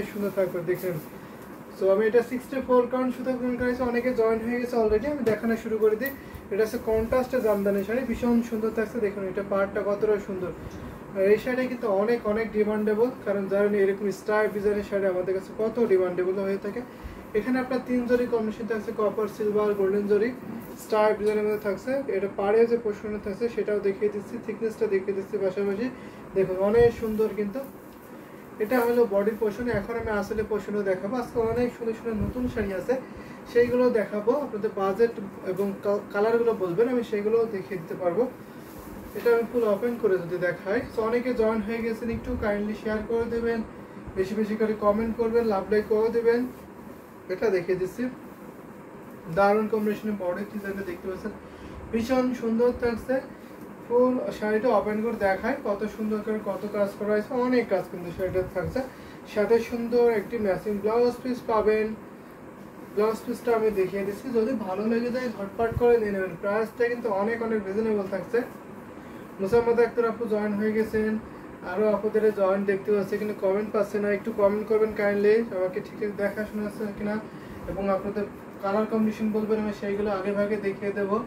অনেক সুন্দর থাকবে দেখেন। সো আমি এটা 64 কাউন্ট সুতা করেছি, অনেকে জয়েন হয়ে গেছে অলরেডি, আমি দেখানো শুরু করে দিই। এটা হচ্ছে কন্ট্রাস্টে জামদানি শাড়ি, ভীষণ সুন্দর থাকছে। দেখুন এটা পাড়টা কতটা সুন্দর। আর এই শাড়ি কিন্তু অনেক অনেক ডিমান্ডেবল, কারণ জানেন এরকম স্টার ডিজাইনের শাড়ি আমাদের কাছে কত ডিমান্ডেবল হয়ে থাকে। এখানে আপনার 3 জরি কম্বিনেশন থাকছে, কপার, সিলভার, গোল্ডেন জরি স্টার ডিজাইনের মধ্যে থাকছে। এটা পাড়ে যে পোর্শনটা থাকছে সেটাও দেখিয়ে দিচ্ছি, থিকনেসটা দেখিয়ে দিচ্ছি পাশাপাশি। দেখুন অনেক সুন্দর কিন্তু। এটা হলো বডির পোর্শন। এখন আমি আসলে পোর্শনও দেখাবো। আজকে অনেক সুন্দর সুন্দর নতুন শাড়ি আছে, সেইগুলো দেখাবো। আপনাদের বাজেট এবং কালারগুলো বলবেন, আমি সেইগুলো দেখিয়ে দিতে পারবো। এটা আমি ফুল ওপেন করে যদি দেখাই। সো অনেকে জয়েন হয়ে গেছেন, একটু কাইন্ডলি শেয়ার করে দেবেন, বেশি বেশি করে কমেন্ট করবেন, লাভ লাইক করে দেবেন। এটা দেখিয়ে দিচ্ছি, দারুণ কম্বিনেশনে বডির ডিজাইনটা দেখতে পাচ্ছেন, ভীষণ সুন্দর থাকছে। ফুল শাড়িটা ওপেন করে দেখায় কত সুন্দর করে কত কাজ করা হয়েছে, অনেক কাজ কিন্তু শাড়িটা থাকছে। সাথে সুন্দর একটি ম্যাচিং ব্লাউজ পিস পাবেন। ব্লাউজ পিসটা আমি দেখিয়ে দিচ্ছি, যদি ভালো লেগে যায় ঝটপট করে নিয়ে নেবেন। প্রাইসটা কিন্তু অনেক অনেক রিজনেবল থাকছে। মুসাম্মদ আক্তার আপু জয়েন হয়ে গেছেন, আরও আপুদের জয়েন দেখতে পাচ্ছি কিন্তু কমেন্ট পাচ্ছে না, একটু কমেন্ট করবেন কাইন্ডলি, সবাইকে ঠিক দেখা শোনা যাচ্ছে কিনা, এবং আপনাদের কালার কম্বিনেশন বলবেন, আমি সেইগুলো আগে ভাগে দেখিয়ে দেবো।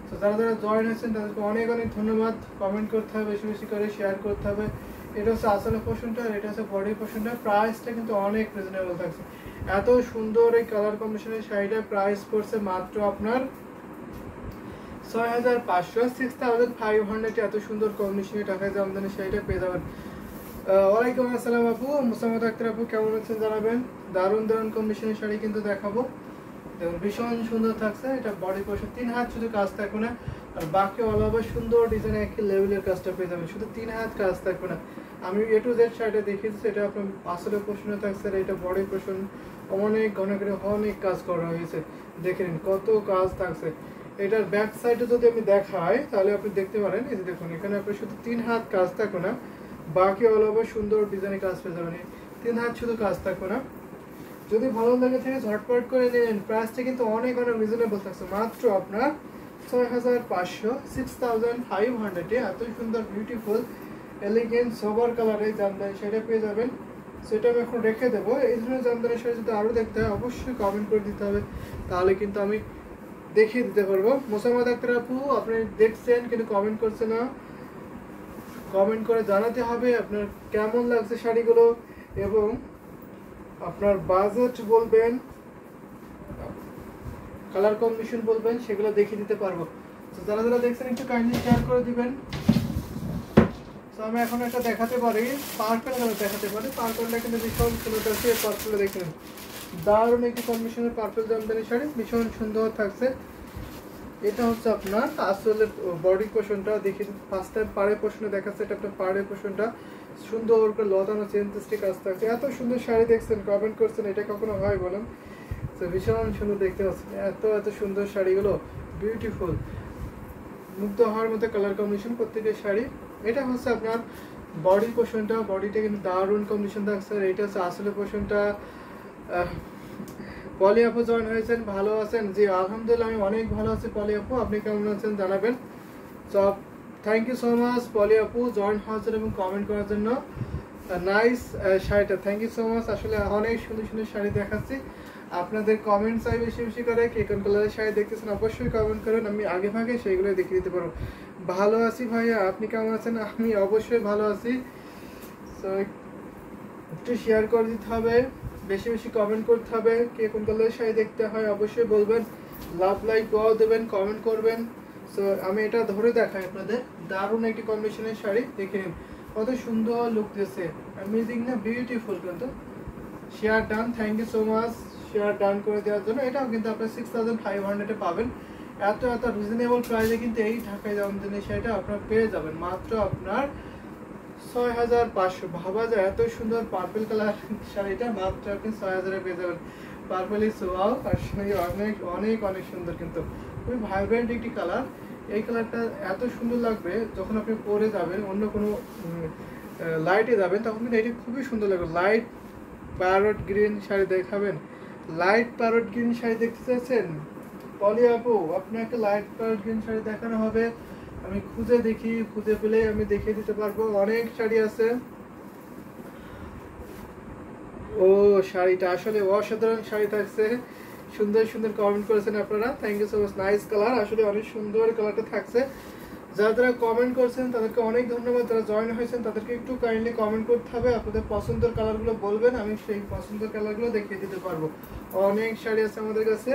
তো যারা যারা জয়েন হয়েছেন তাদেরকে অনেক অনেক ধন্যবাদ। কমেন্ট করতে হবে, বেশি বেশি করে শেয়ার করতে হবে। এটা হচ্ছে আসলে পোর্শনটা, আর এটা হচ্ছে বডি পোর্শনটা। প্রাইসটা কিন্তু অনেক রিজনেবল থাকছে। এত সুন্দর এই কালার কম্বিনেশনের শাড়িটার প্রাইস পড়ছে মাত্র আপনার 6500, 6500। এত সুন্দর কম্বিনেশনে টাকায় জামদানি শাড়িটা পেয়ে যাবেন। ওয়ালাইকুম আসসালাম আপু, মুসাম্মদ আক্তার আপু কেমন আছেন জানাবেন। দারুণ দারুণ কম্বিনেশনের শাড়ি কিন্তু দেখাবো। দেখুন ভীষণ সুন্দর থাকছে। এটা বডি পোর্শন 3 হাত শুধু কাজ থাকবে না, আর বাকি অল ওভার সুন্দর ডিজাইনের একই লেভেলের কাজটা পেয়ে যাবেন। শুধু 3 হাত কাজ থাকবে না, আমি A to Z শাড়িটা দেখিয়েছি, এটা আপনার আসলে পোর্শনে থাকছে। আর এটা বডি পোর্শন অনেক ঘন করে অনেক কাজ করা হয়েছে, দেখে নিন কত কাজ থাকছে। এটার ব্যাক সাইডে যদি আমি দেখাই তাহলে আপনি দেখতে পারেন, এই যে দেখুন এখানে আপনি শুধু 3 হাত কাজ থাকবে না, বাকি অল ওভার সুন্দর ডিজাইনের কাজ পেয়ে যাবেন। 3 হাত শুধু কাজ থাকবে না। যদি ভালো লাগে থেকে ঝটপট করে নেন। প্রাইসটা কিন্তু অনেক অনেক রিজনেবল থাকছে, মাত্র আপনার 6500, 6500 এত সুন্দর বিউটিফুল এলিগেন্ট সোবার কালারে জামদানি শাড়ি পেয়ে যাবেন। সেটা আমি এখন রেখে দেবো। এই ধরনের জামদানি শাড়ি যদি আরও দেখতে হয় অবশ্যই কমেন্ট করে দিতে হবে, তাহলে কিন্তু আমি দেখিয়ে দিতে পারবো। মোসাম্মদ আক্তার আপু আপনি দেখছেন কিন্তু কমেন্ট করছে না, কমেন্ট করে জানাতে হবে আপনার কেমন লাগছে শাড়িগুলো, এবং আপনার বাজেট বলবেন, কালার কম্বিনেশন বলবেন, সেগুলো দেখিয়ে দিতে পারবো। তো যারা যারা দেখছেন একটু কাইন্ডলি শেয়ার করে দিবেন। তো আমি এখন একটা দেখাতে পারি, পার্পল কালার দেখাতে পারি। পার্পলটা কিন্তু ভীষণ সুন্দর আছে। পার্পলটা দেখুন দারুণ একটি কম্বিনেশনের পার্পল জামদানি শাড়ি, ভীষণ সুন্দর থাকছে। এটা হচ্ছে আপনার আসলে বডি পোর্শনটা দেখি ফার্স্ট টাইম পাড়ের পোর্শনে দেখাচ্ছে। এটা আপনার পাড়ের পোর্শনটা সুন্দর করে লতানো চেনটেস্টি কাজ থাকছে। এত সুন্দর শাড়ি দেখছেন, কমেন্ট করছেন, এটা কখনো হয় বলেন? তো ভীষণ সুন্দর দেখতে পাচ্ছেন, এত এত সুন্দর শাড়িগুলো বিউটিফুল, মুগ্ধ হওয়ার মতো কালার কম্বিনেশন প্রত্যেকের শাড়ি। এটা হচ্ছে আপনার বডি পোর্শনটা, বডিটা কিন্তু দারুণ কম্বিনেশন থাকছে। আর এটা হচ্ছে আসলে পোর্শনটা। পলি আপু জয়েন হয়েছেন, ভালো আছেন? জি আলহামদুলিল্লাহ আমি অনেক ভালো আছি। পলি আপু আপনি কেমন আছেন জানাবেন। So thank you so much Poly আপু জয়েন হওয়ার জন্য এবং কমেন্ট করার জন্য। নাইস শাড়িটা, থ্যাংক ইউ সো মাচ। আসলে অনেক সুন্দর সুন্দর শাড়ি দেখাচ্ছি, আপনাদের কমেন্ট চাই বেশি বেশি করে। কে কোন কালারের শাড়ি দেখতেছেন অবশ্যই কমেন্ট করেন, আমি আগে ভাগে সেইগুলো দেখিয়ে দিতে পারবো। ভালো আছি ভাইয়া, আপনি কেমন আছেন? আমি অবশ্যই ভালো আছি। সো একটু শেয়ার করে দিতে হবে, বেশি বেশি কমেন্ট করতে হবে। কে কোন কালারের শাড়ি দেখতে হয় অবশ্যই বলবেন, লাভ লাইক গোয়া দেবেন, কমেন্ট করবেন। সো আমি এটা ধরে দেখাই আপনাদের, দারুণ একটি কম্বিনেশনের শাড়ি দেখে নিন কত সুন্দর লুক দিয়েছে, অ্যামেজিং না, বিউটিফুল। কিন্তু share done, thank you so much share done করে দেওয়ার জন্য। এটাও কিন্তু আপনার 6500 পাবেন। এত এত রিজনেবল প্রাইসে কিন্তু এই ঢাকায় জামদানি শাড়িটা আপনারা পেয়ে যাবেন মাত্র আপনার 6500। ভাবা যায় এত সুন্দর পার্পল কালার শাড়িটা মাত্র আপনি 6000 পেয়ে যাবেন। পার্পল ইজ ওয়াও, আর অনেক অনেক অনেক সুন্দর, কিন্তু খুবই ভাইব্রেন্ট একটি কালার। এই কালারটা এত সুন্দর লাগবে যখন আপনি পরে যাবেন, অন্য কোনো লাইটে যাবেন তখন কিন্তু এটি খুবই সুন্দর লাগবে। লাইট প্যারট গ্রিন শাড়ি দেখাবেন, লাইট প্যারট গ্রিন শাড়ি দেখতে চাইছেন পলি আপু, আপনার একটা লাইট প্যারট গ্রিন শাড়ি দেখানো হবে। আমি খুঁজে দেখি, খুঁজে পেলে আমি দেখিয়ে দিতে পারবো। অনেক শাড়ি আছে। ও শাড়িটা আসলে অসাধারণ শাড়ি থাকছে, সুন্দর সুন্দর কমেন্ট করেছেন আপনারা, thank you so much. Nice colour, আসলে অনেক সুন্দর কালারটা থাকছে। যারা যারা কমেন্ট করছেন তাদেরকে অনেক ধন্যবাদ, যারা জয়েন হয়েছেন তাদেরকে একটু কাইন্ডলি কমেন্ট করতে হবে, আপনাদের পছন্দের কালারগুলো বলবেন, আমি সেই পছন্দের কালারগুলো দেখিয়ে দিতে পারবো। অনেক শাড়ি আছে আমাদের কাছে,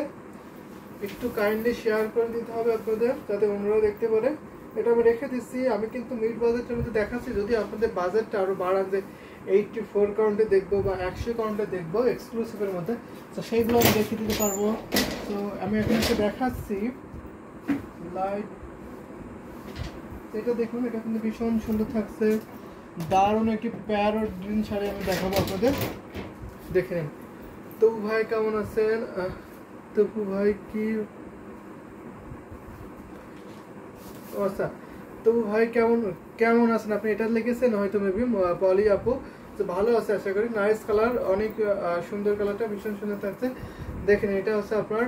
একটু কাইন্ডলি শেয়ার করে দিতে হবে আপনাদের, যাতে অন্যরাও দেখতে পারে। এটা আমি রেখে দিচ্ছি, আমি কিন্তু মিড বাজেটের মধ্যে দেখাচ্ছি, যদি আপনাদের বাজেটটা আরও বাড়ান যে 84 কাউন্টে দেখবো বা 100 কাউন্টে দেখবো এক্সক্লুসিভের মধ্যে, তো সেইগুলো আমি দেখিয়ে দিতে পারবো। তো আমি এখন একটু দেখাচ্ছি লাইট, এটা দেখুন, এটা কিন্তু ভীষণ সুন্দর থাকছে, দারুণ একটি প্যারট গ্রিন শাড়ি আমি দেখাবো আপনাদের, দেখে নিন। তবু ভাই কেমন আছেন? তবু ভাই কি, আচ্ছা তবু ভাই কেমন কেমন আছেন আপনি, এটা লিখেছেন হয়তো মেবি পলি আপু, তো ভালো আছে আশা করি। নাইস কালার, অনেক সুন্দর কালারটা, ভীষণ সুন্দর থাকছে। দেখেন এটা হচ্ছে আপনার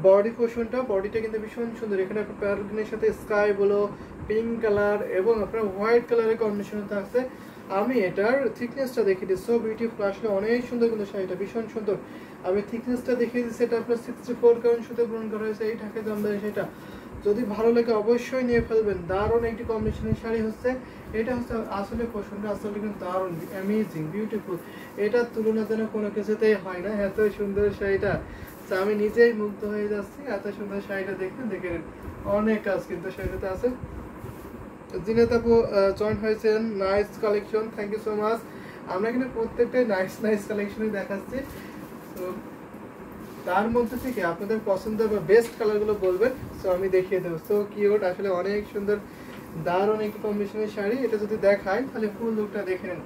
বডি পোর্শনটা, বডিটা কিন্তু ভীষণ সুন্দর, এখানে আপনার প্যারোটিনের সাথে স্কাই বলো, পিঙ্ক কালার এবং আপনার হোয়াইট কালারের কম্বিনেশন থাকছে। আমি এটার থিকনেসটা দেখিয়ে দিচ্ছি, সো বিউটিফুল, আসলে অনেক সুন্দর কিন্তু শাড়িটা, ভীষণ সুন্দর। আমি থিকনেসটা দেখিয়ে দিচ্ছি, এটা আপনার 64 কাউন্ট সুতো পূরণ করা হয়েছে, এই ঢাকায় জামদানি সেটা। যদি ভালো লাগে অবশ্যই নিয়ে ফেলবেন, দারুণ একটি কম্বিনেশনের শাড়ি হচ্ছে এটা, হচ্ছে আসলে পছন্দ, আসলে কিন্তু দারুণ অ্যামেজিং বিউটিফুল, এটার তুলনা যেন কোনো কিছুতেই হয় না, এত সুন্দর শাড়িটা। তো আমি নিজেই মুগ্ধ হয়ে যাচ্ছি এত সুন্দর শাড়িটা দেখতে, দেখে নেন অনেক কাজ কিন্তু শাড়িটাতে আছে। জিনাত আপু জয়েন হয়েছেন, nice collection, thank you so much. আমরা কিন্তু প্রত্যেকটাই নাইস নাইস কালেকশনই দেখাচ্ছি, তো তার মধ্যে থেকে আপনাদের পছন্দের বা বেস্ট কালারগুলো বলবেন, সো আমি দেখিয়ে দেবো। সো কিউট, আসলে অনেক সুন্দর, দারুণ একটি কম্বিনেশনের শাড়ি, এটা যদি দেখাই তাহলে ফুল লুকটা দেখে নেন,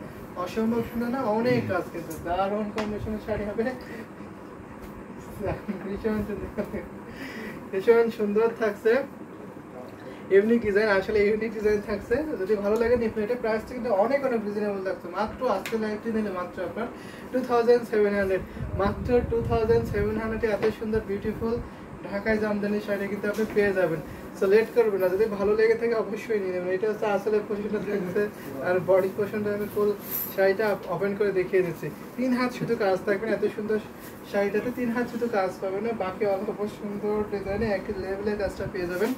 অসম্ভব সুন্দর না, অনেক কাজ কিন্তু, দারুণ কম্বিনেশনের শাড়ি হবে, ভীষণ সুন্দর, ভীষণ সুন্দর থাকছে। ইউনিক ডিজাইন, আসলে ইউনিক ডিজাইন থাকছে, যদি ভালো লাগে নিয়ে এটা প্রাইসটা কিন্তু অনেক অনেক রিজনেবল থাকছে, মাত্র আজকে লাইভটি নিলে মাত্র আপনার 2700, মাত্র 2700 এত সুন্দর বিউটিফুল ঢাকায় জামদানি শাড়ি কিন্তু আপনি পেয়ে যাবেন। সো লেট করবেন না, যদি ভালো লেগে থাকে অবশ্যই নিয়ে নেবেন। এটা হচ্ছে আসলে পোর্শনটা থাকছে, আর বডি পোর্শনটা আমি ফুল শাড়িটা ওপেন করে দেখিয়ে দিচ্ছি। 3 হাত শুধু কাজ থাকবে, এত সুন্দর শাড়িটাতে 3 হাত শুধু কাজ পাবেন না, বাকি অল্প সুন্দর ডিজাইনে একই লেভেলের কাজটা পেয়ে যাবেন।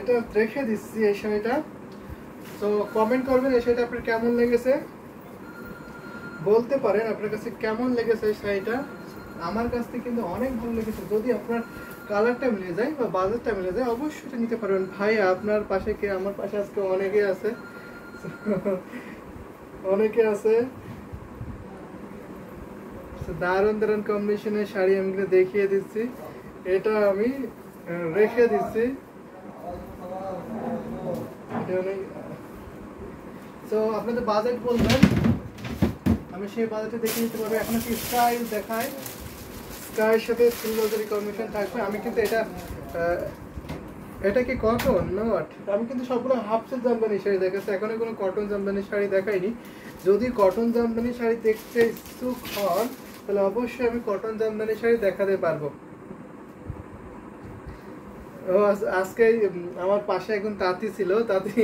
এটা রেখে দিচ্ছি এই শাড়িটা, তো কমেন্ট করবেন এই শাড়িটা আপনার কেমন লেগেছে, বলতে পারেন আপনার কাছে কেমন লেগেছে এই শাড়িটা। আমার কাছ থেকে কিন্তু অনেক ভালো লেগেছে, যদি আপনার কালারটা মিলে যায় বা বাজেটটা মিলে যায় অবশ্যই নিতে পারবেন। ভাই আপনার পাশে কে, আমার পাশে আজকে অনেকে আছে, অনেকে আছে, দারুণ দারুণ কম্বিনেশনের শাড়ি আমি দেখিয়ে দিচ্ছি, এটা আমি রেখে দিচ্ছি। তো আপনাদের বাজেট বলবেন, আমি সেই বাজেটে দেখে নিতে পারবো। এখন কি স্কাই দেখায়, স্কাইয়ের সাথে সিলভার কম্বিনেশন থাকবে। আমি কিন্তু এটা কি কটন না হোয়াট, আমি কিন্তু সবগুলো হাফ সেট জামদানি শাড়ি দেখাচ্ছি, এখনো কোনো কটন জামদানি শাড়ি দেখাইনি। যদি কটন জামদানি শাড়ি দেখতে ইচ্ছুক হন তাহলে অবশ্যই আমি কটন জামদানি শাড়ি দেখাতে পারবো। ও আজকে আমার পাশে একজন তাঁতি ছিল, তাঁতি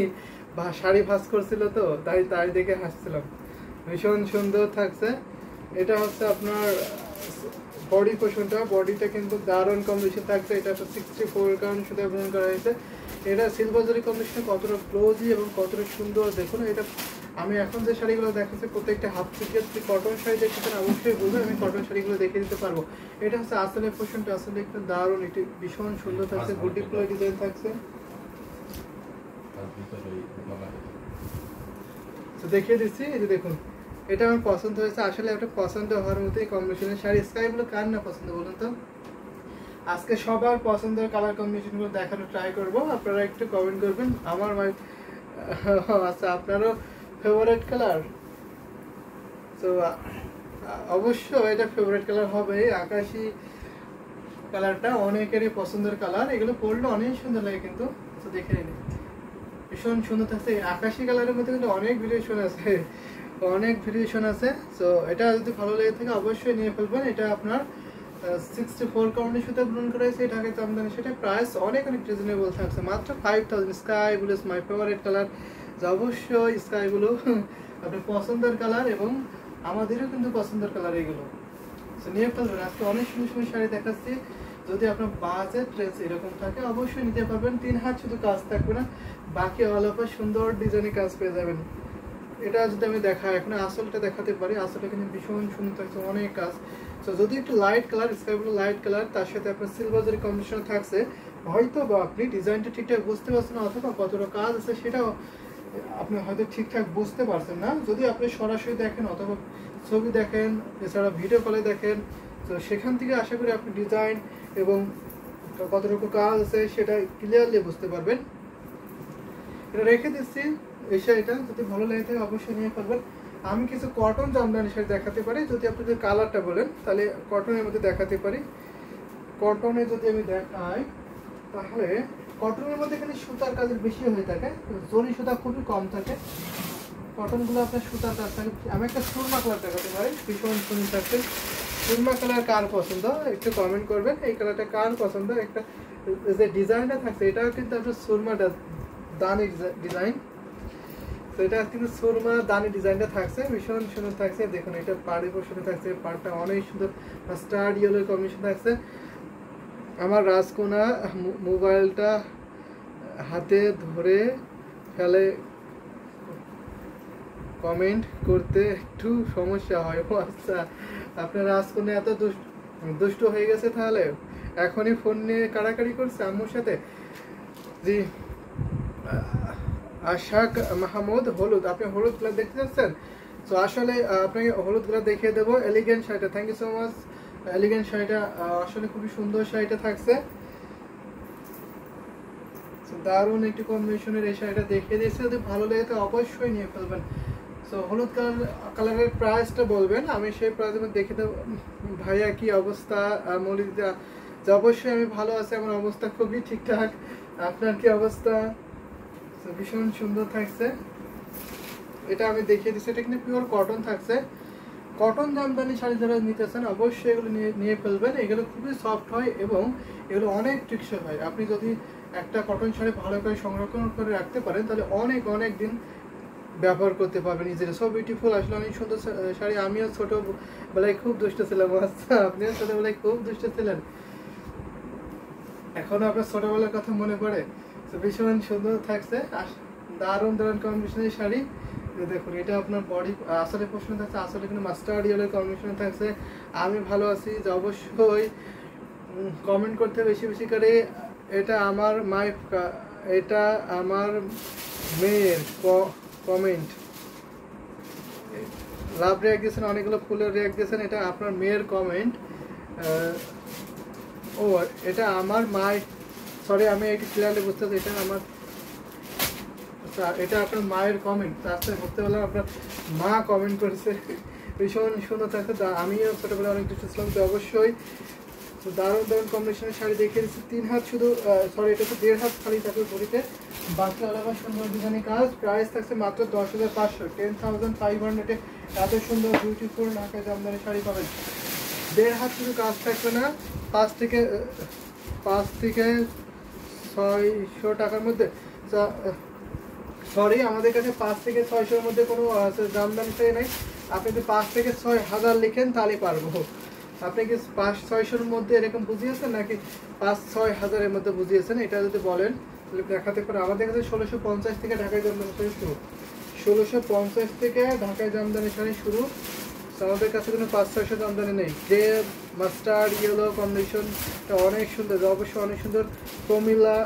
শাড়ি ভাঁজ করছিল, তো তাই দেখে হাসছিলাম, ভীষণ সুন্দর থাকছে। এটা হচ্ছে আপনার বডি পোর্শনটা, বডিটা কিন্তু দারুণ কম্বিনেশন থাকছে, এটা 64 কাউন্ট সুতো ব্যবহার করা হয়েছে। এটা সিলভার জরি কম্বিনেশন কতটা ক্লোজি এবং কতটা সুন্দর দেখুন। এটা আমি এখন যে শাড়িগুলো দেখাচ্ছি প্রত্যেকটা হাফ সিকেট কটন শাড়ি দেখতেছেন অবশ্যই বলবেন, আমি কটন শাড়িগুলো দেখিয়ে দিতে পারবো। এটা হচ্ছে আসলে পোর্শনটা, আসলে একটু দারুণ, এটি ভীষণ সুন্দর থাকছে, গুটি ফুলের ডিজাইন থাকছে। তো দেখিয়ে দিচ্ছি, এই যে দেখুন, এটা আমার পছন্দ হয়েছে, আসলে একটা পছন্দ হওয়ার মতোই কম্বিনেশনের শাড়ি। স্কাইগুলো কার না পছন্দ বলুন তো? আজকে সবার পছন্দের কালার কম্বিনেশনগুলো দেখানোর ট্রাই করবো, আপনারা একটু কমেন্ট করবেন। আমার আচ্ছা, আপনারও ফেভারিট কালার, তো অবশ্যই এটা ফেভারিট কালার হবে, আকাশি কালারটা অনেকেরই পছন্দের কালার, এগুলো পরলে অনেক সুন্দর লাগে কিন্তু। তো দেখে নিন, ভীষণ সুন্দর থাকছে। আকাশি কালারের মধ্যে কিন্তু অনেক ভেরিয়েশন আছে, অনেক ভেরিয়েশন আছে। সো এটা যদি ভালো লেগে থাকে অবশ্যই নিয়ে ফেলবেন। এটা আপনার 64 কাউন্টের সাথে পূরণ করা হয়েছে, ঢাকায় জামদানি, সেটা প্রাইস অনেক অনেক রিজনেবল থাকছে, মাত্র 5000। Sky blue is my favourite colour, অবশ্যই স্কাই ব্লু আপনার পছন্দের কালার, এবং আমাদেরও কিন্তু পছন্দের কালার এগুলো। সো নিয়ে ফেলবেন। আজকে অনেক সুন্দর সুন্দর শাড়ি দেখাচ্ছি। যদি আপনার বাজেট রেঞ্জ এরকম থাকে অবশ্যই নিতে পারবেন। 3 হাত শুধু কাজ থাকবে না, বাকি অল ওভার সুন্দর ডিজাইনের কাজ পেয়ে যাবেন। এটা যদি আমি দেখাই, এখন আসলটা দেখাতে পারি। আসলটা কিন্তু ভীষণ সুন্দর থাকছে, অনেক কাজ। সো যদি একটু light colour, sky blue light colour, তার সাথে আপনার সিলভার জরি কম্বিনেশন থাকছে, হয়তো বা আপনি ডিজাইনটা ঠিকঠাক বুঝতে পারছেন না, অথবা কতটা কাজ আছে সেটাও আপনি হয়তো ঠিকঠাক বুঝতে পারছেন না। যদি আপনি সরাসরি দেখেন অথবা ছবি দেখেন, এছাড়া ভিডিও কলে দেখেন, তো সেখান থেকে আশা করি আপনি ডিজাইন এবং কতটুকু কাজ আছে সেটা ক্লিয়ারলি বুঝতে পারবেন। এটা রেখে দিচ্ছি এই শাড়িটা, যদি ভালো লেগে থাকে অবশ্যই নিয়ে ফেলবেন। আমি কিছু কটন জামদানি শাড়ি দেখাতে পারি। যদি আপনি যদি কালারটা বলেন তাহলে কটনের মধ্যে দেখাতে পারি। কটনে যদি আমি দেখাই তাহলে কটনের মধ্যে এখানে সুতার কাজের বেশি হয়ে থাকে, জরি সুতা খুবই কম থাকে। কটনগুলো আপনার সুতার কাজ থাকে। আমি একটা সুরমা কালার দেখাতে পারি, ভীষণ সুন্দর থাকছে। সুরমা কালার কার পছন্দ একটু কমেন্ট করবেন। এই কালারটা কার পছন্দ? একটা যে ডিজাইনটা থাকছে এটাও কিন্তু আপনার সুরমা দানি ডিজাইন। তো এটা কিন্তু সুরমা দানি ডিজাইনটা থাকছে, ভীষণ সুন্দর থাকছে। দেখুন এটা পাড়ের পোর্শনে থাকছে, পাড়টা অনেক সুন্দর স্টার ইয়েলোর কম্বিনেশন থাকছে। আমার রাজকোনা মোবাইলটা হাতে ধরে ফেলে, কমেন্ট করতে একটু সমস্যা হয়। ও আচ্ছা, আপনার রাজকন্যা এত দুষ্ট হয়ে গেছে তাহলে এখনই ফোন নিয়ে কাড়াকাড়ি করছে আম্মুর সাথে। জি, আশাক মাহমুদ হলুদ, আপনি হলুদ কালার দেখতে চাচ্ছেন? তো আসলে আপনাকে হলুদ কালার দেখিয়ে দেবো। এলিগেন্ট শাড়িটা, thank you so much. Elegant শাড়িটা আসলে খুবই সুন্দর শাড়িটা থাকছে, দারুণ একটি কম্বিনেশনের এই শাড়িটা দেখিয়ে দিয়েছে। যদি ভালো লেগে তো অবশ্যই নিয়ে ফেলবেন। সো হলুদ কালারের প্রাইসটা বলবেন, আমি সেই প্রাইসের মধ্যে দেখে দেবো। ভাইয়া কি অবস্থা? মলিদা, যে অবশ্যই আমি ভালো আছি, আমার অবস্থা খুবই ঠিকঠাক। আপনার কি অবস্থা? ভীষণ সুন্দর থাকছে। এটা আমি দেখিয়ে দিচ্ছি, এটা কিন্তু পিওর কটন থাকছে। কটন জামদানি শাড়ি যারা নিতেছেন অবশ্যই এগুলো নিয়ে ফেলবেন। এগুলো খুবই সফট হয় এবং এগুলো অনেক টেকসই হয়। আপনি যদি একটা কটন শাড়ি ভালো করে সংরক্ষণ করে রাখতে পারেন তাহলে অনেক অনেক দিন ব্যবহার করতে পারবেন নিজেরা। সো বিউটিফুল, আসলে অনেক সুন্দর শাড়ি। আমিও ছোটবেলায় খুব দুষ্ট ছিলাম। আচ্ছা, আপনিও ছোটবেলায় খুব দুষ্ট ছিলেন, এখনো আপনার ছোটবেলার কথা মনে পড়ে? তো ভীষণ সুন্দর থাকছে, দারুণ দারুণ কম্বিনেশনের শাড়ি। দেখুন এটা আপনার বডি আসলে প্রশ্ন থাকছে, আসলে কিন্তু মাস্টার্ড ইয়েলোর কম্বিনেশন থাকছে। আমি ভালো আছি, যে অবশ্যই কমেন্ট করতে বেশি বেশি করে। এটা আমার এটা আমার মেয়ের কমেন্ট, লাভ রিয়াক্ট দিয়েছেন, অনেকগুলো ফুলের রিয়াক্ট দিয়েছেন। এটা আপনার মেয়ের কমেন্ট। ও এটা আমার সরি আমি একটু ক্লিয়ারলি বুঝতে পারছি, এটা আমার, আচ্ছা এটা আপনার মায়ের কমেন্ট। আস্তে বুঝতে পারলাম আপনার মা কমেন্ট করেছে। ভীষণ সুন্দর থাকছে। আমিও ছোটোবেলায় অনেক দুষ্ট ছিলাম। তো অবশ্যই দারুণ দারুণ কম্বিনেশনের শাড়ি দেখিয়ে দিচ্ছি। 3 হাত শুধু, সরি এটা তো 1.5 হাত খালি থাকবে বডিতে, বাকি আলাদা সুন্দর ডিজাইনের কাজ। প্রাইস থাকছে মাত্র 10,500, 10,500 এত সুন্দর বিউটিফুল ঢাকায় জামদানি শাড়ি পাবেন। 1.5 হাত শুধু কাজ থাকবে না, 5 থেকে 600 টাকার মধ্যে। সরি, আমাদের কাছে 5 থেকে 600-এর মধ্যে কোনো জামদানি শাড়ি নেই। আপনি যদি 5 থেকে 6,000 লিখেন তাহলে পারবো। আপনি কি 500-600-এর মধ্যে এরকম বুঝিয়েছেন নাকি 5-6,000-এর মধ্যে বুঝিয়েছেন? এটা যদি বলেন তাহলে দেখাতে পারে। আমাদের কাছে 1650 থেকে ঢাকায় জামদানি শাড়ি শুরু, 1650 থেকে ঢাকায় জামদানি শাড়ি শুরু। আমাদের কাছে কোনো 500-600 জামদানি নেই। যে মাস্টার্ড ইয়েলো কম্বিনেশনটা অনেক সুন্দর, অবশ্যই অনেক সুন্দর। প্রমিলা,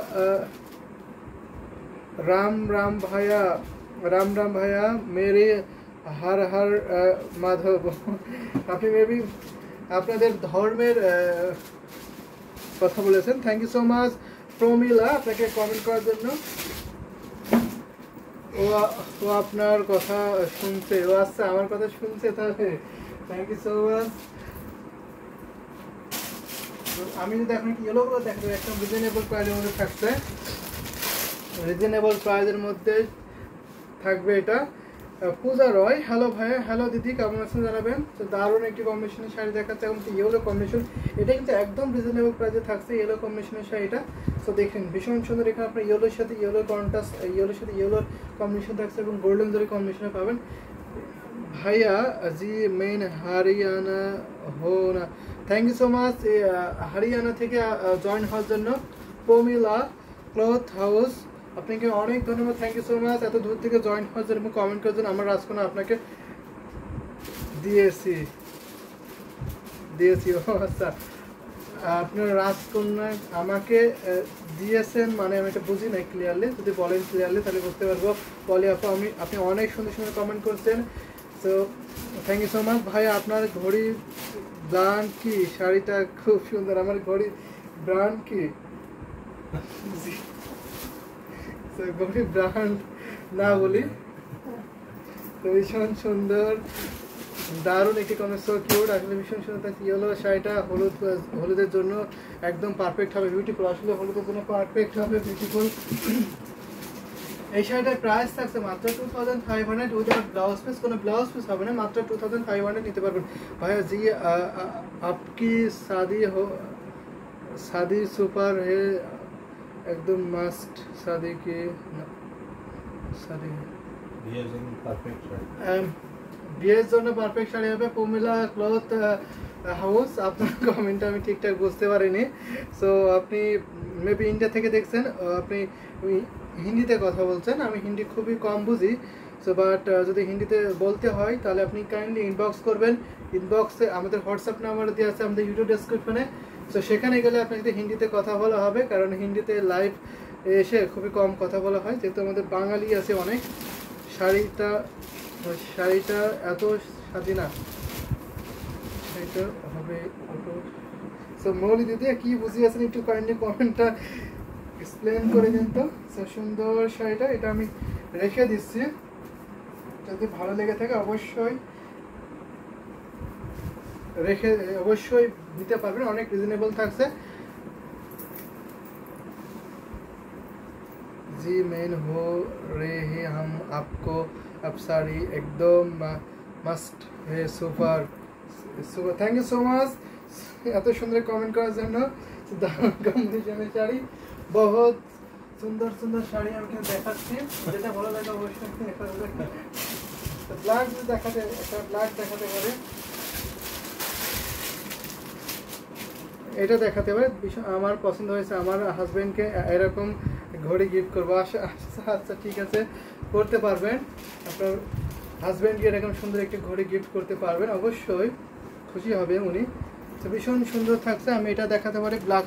রাম রাম ভাইয়া মেরে হর হর মাধব। আপনি মেবি আপনাদের ধর্মের কথা বলেছেন। থ্যাংক ইউ সো মাচ প্রমিলা, আপনাকে কমেন্ট করার জন্য। ও আপনার কথা শুনছে। ও আচ্ছা, আমার কথা শুনছে তাহলে। Thank you so much. আমি যদি এখন ইয়েলোগুলো দেখবো, একদম রিজনেবল প্রাইসের মধ্যে থাকছে, রিজনেবল প্রাইসের মধ্যে থাকবে এটা। পূজা রয়, হ্যালো ভাইয়া, হ্যালো দিদি, কেমন আছেন জানাবেন। তো দারুণ একটি কম্বিনেশনের শাড়ি দেখাচ্ছে, এবং ইয়েলো কম্বিনেশন। এটা কিন্তু একদম রিজনেবল প্রাইসে থাকছে ইয়েলো কম্বিনেশনের শাড়িটা। তো দেখেন ভীষণ সুন্দর। এখানে আপনার ইয়েলোর সাথে ইয়েলোর কন্ট্রাস্ট, ইয়েলোর সাথে ইয়েলোর কম্বিনেশন থাকছে এবং গোল্ডেন জরি কম্বিনেশনে পাবেন। ভাইয়া জি মেন হরিয়ানা হো না, thank you so much Haryana থেকে জয়েন হওয়ার জন্য। প্রমিলা ক্লথ হাউস, আপনাকে অনেক ধন্যবাদ, থ্যাংক ইউ সো মাচ এত দূর থেকে জয়েন হওয়ার জন্য এবং কমেন্ট করার জন্য। আমার রাজকন্যা আপনাকে দিয়েছি দিয়েছি ও আচ্ছা, আপনার রাজকন্যা আমাকে দিয়েছেন মানে আমি এটা বুঝি নাই ক্লিয়ারলি, যদি বলেন ক্লিয়ারলি তাহলে বুঝতে পারবো। পলি আপা আপনি অনেক সুন্দর সুন্দর কমেন্ট করছেন, so thank you so much. ভাই আপনার ঘড়ি ব্র্যান্ড কি? শাড়িটা খুব সুন্দর। আমার ঘড়ি ব্র্যান্ড কি? ঘড়ি ব্র্যান্ড না বলি তো ভীষণ সুন্দর, দারুণ একটি কমেন্ট, সো কিউট, আসলে ভীষণ সুন্দর। ইয়েলো শাড়িটা হলুদের জন্য একদম পারফেক্ট হবে, বিউটিফুল, আসলে হলুদের জন্য পারফেক্ট হবে, বিউটিফুল। এই শাড়িটার প্রাইস থাকছে মাত্র 2500 উইদাউট ব্লাউজ পিস, কোনো ব্লাউজ পিস হবে না, মাত্র 2500 নিতে পারবেন। ভাইয়া জি আপকি शादी सुपर है एकदम मस्त, शादी की शादी বিয়ের জন্য পারফেক্ট শাড়ি হবে। প্রমিলা ক্লথ হাউস, আপনার কমেন্টটা আমি ঠিকঠাক বুঝতে পারিনি, সো আপনি মেবি ইন্ডিয়া থেকে দেখছেন, আপনি হিন্দিতে কথা বলছেন, আমি হিন্দি খুবই কম বুঝি, সো বাট যদি হিন্দিতে বলতে হয় তাহলে আপনি কাইন্ডলি ইনবক্স করবেন। ইনবক্সে আমাদের হোয়াটসঅ্যাপ নাম্বার দিয়ে আছে আমাদের ইউটিউব ডেসক্রিপশনে, সো সেখানে গেলে আপনার সাথে হিন্দিতে কথা বলা হবে, কারণ হিন্দিতে লাইভ এসে খুবই কম কথা বলা হয়, যেহেতু আমাদের বাঙালি আছে অনেক। শাড়িটা এত স্বাধীনা, শাড়িটা হবে অটো। সো মৌলি দিদি কি বুঝিয়েছেন একটু কাইন্ডলি কমেন্টটা এক্সপ্লেন করে দিন তো। সো সুন্দর শাড়িটা, এটা আমি রেখে দিচ্ছি, যদি ভালো লেগে থাকে অবশ্যই নিতে পারবেন, অনেক রিজনেবল থাকছে। जी मेन हो रहे हैं हम आपको, अब साड़ी एकदम मस्त है, super super, thank you so much এত সুন্দর কমেন্ট করার জন্য। কম্বিনেশনের শাড়ি, বহুত সুন্দর সুন্দর শাড়ি আমি দেখাচ্ছি, যেটা ভালো লাগে অবশ্যই ব্ল্যাক দেখাতে, একটা ব্ল্যাক দেখাতে পারে, এটা দেখাতে পারে, আমার পছন্দ হয়েছে, আমার হাজবেন্ডকে এরকম ঘড়ি গিফট করবো। আচ্ছা ঠিক আছে, করতে পারবেন, আপনার হাজবেন্ডকে এরকম সুন্দর একটি ঘড়ি গিফট করতে পারবেন, অবশ্যই খুশি হবে উনি। তো ভীষণ সুন্দর থাকছে, আমি এটা দেখাতে পারি ব্ল্যাক